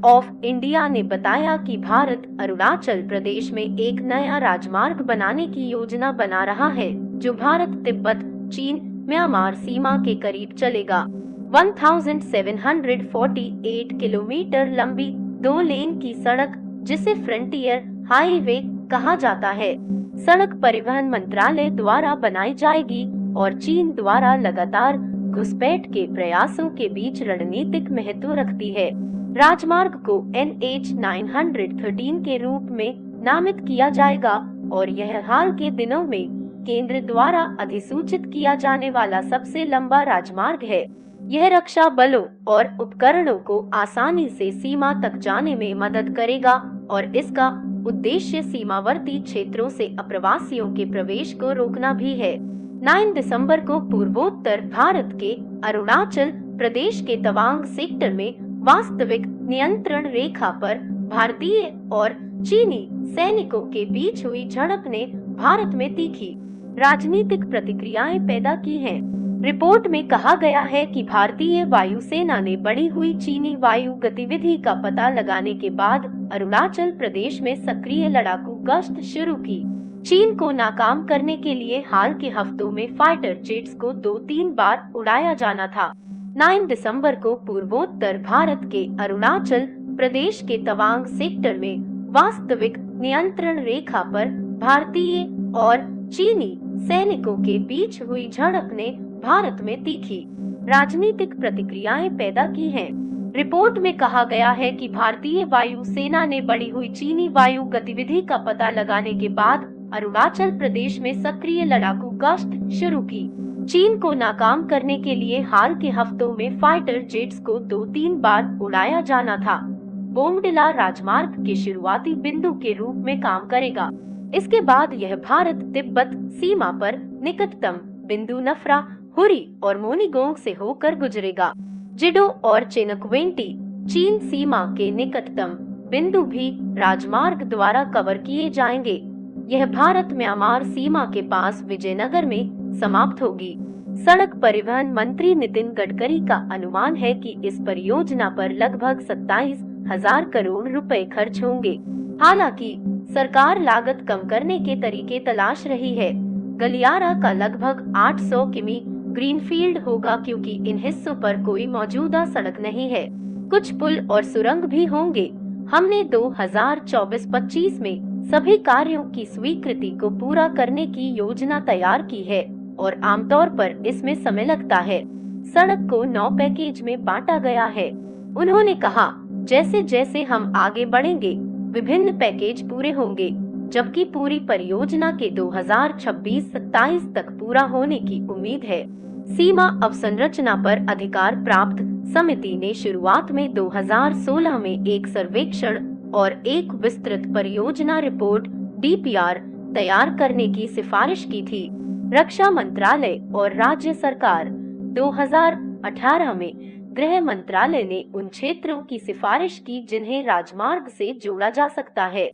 Of India ने बताया कि भारत अरुणाचल प्रदेश में एक नया राजमार्ग बनाने की योजना बना रहा है, जो भारत तिब्बत चीन म्यांमार सीमा के करीब चलेगा। 1748 किलोमीटर लंबी 2 लेन की सड़क, जिसे फ्रंटियर हाईवे कहा जाता है, सड़क परिवहन मंत्रालय द्वारा बनाई जाएगी और चीन द्वारा लगातार घुसपैठ के प्रयासों के बीच रणनीतिक महत्व रखती है। राजमार्ग को NH 913 के रूप में नामित किया जाएगा और यह हाल के दिनों में केंद्र द्वारा अधिसूचित किया जाने वाला सबसे लंबा राजमार्ग है। यह रक्षा बलों और उपकरणों को आसानी से सीमा तक जाने में मदद करेगा और इसका उद्देश्य सीमावर्ती क्षेत्रों से अप्रवासियों के प्रवेश को रोकना भी है। 9 दिसंबर को पूर्वोत्तर भारत के अरुणाचल प्रदेश के तवांग सेक्टर में वास्तविक नियंत्रण रेखा पर भारतीय और चीनी सैनिकों के बीच हुई झड़प ने भारत में तीखी राजनीतिक प्रतिक्रियाएं पैदा की हैं। रिपोर्ट में कहा गया है कि भारतीय वायुसेना ने बढ़ी हुई चीनी वायु गतिविधि का पता लगाने के बाद अरुणाचल प्रदेश में सक्रिय लड़ाकू गश्त शुरू की। चीन को नाकाम करने के लिए हाल के हफ्तों में फाइटर जेट्स को 2-3 बार उड़ाया जाना था। 9 दिसंबर को पूर्वोत्तर भारत के अरुणाचल प्रदेश के तवांग सेक्टर में वास्तविक नियंत्रण रेखा पर भारतीय और चीनी सैनिकों के बीच हुई झड़प ने भारत में तीखी राजनीतिक प्रतिक्रियाएं पैदा की हैं। रिपोर्ट में कहा गया है कि भारतीय वायुसेना ने बढ़ी हुई चीनी वायु गतिविधि का पता लगाने के बाद अरुणाचल प्रदेश में सक्रिय लड़ाकू गश्त शुरू की। चीन को नाकाम करने के लिए हाल के हफ्तों में फाइटर जेट्स को 2-3 बार उड़ाया जाना था। बोमडिला राजमार्ग के शुरुआती बिंदु के रूप में काम करेगा। इसके बाद यह भारत तिब्बत सीमा पर निकटतम बिंदु नफरा हुरी और मोनीगोंग से होकर गुजरेगा। जिडो और चेनक्वेंटी चीन सीमा के निकटतम बिंदु भी राजमार्ग द्वारा कवर किए जाएंगे। यह भारत म्यांमार सीमा के पास विजयनगर में समाप्त होगी। सड़क परिवहन मंत्री नितिन गडकरी का अनुमान है कि इस परियोजना पर लगभग 27,000 करोड़ रुपए खर्च होंगे। हालांकि सरकार लागत कम करने के तरीके तलाश रही है। गलियारा का लगभग 800 किमी ग्रीनफील्ड होगा क्योंकि इन हिस्सों पर कोई मौजूदा सड़क नहीं है। कुछ पुल और सुरंग भी होंगे। हमने 2024-25 में सभी कार्यों की स्वीकृति को पूरा करने की योजना तैयार की है और आमतौर पर इसमें समय लगता है। सड़क को 9 पैकेज में बांटा गया है। उन्होंने कहा, जैसे जैसे हम आगे बढ़ेंगे विभिन्न पैकेज पूरे होंगे, जबकि पूरी परियोजना के 2026-27 तक पूरा होने की उम्मीद है। सीमा अवसंरचना पर अधिकार प्राप्त समिति ने शुरुआत में 2016 में एक सर्वेक्षण और एक विस्तृत परियोजना रिपोर्ट DPR तैयार करने की सिफारिश की थी। रक्षा मंत्रालय और राज्य सरकार 2018 में गृह मंत्रालय ने उन क्षेत्रों की सिफारिश की जिन्हें राजमार्ग से जोड़ा जा सकता है।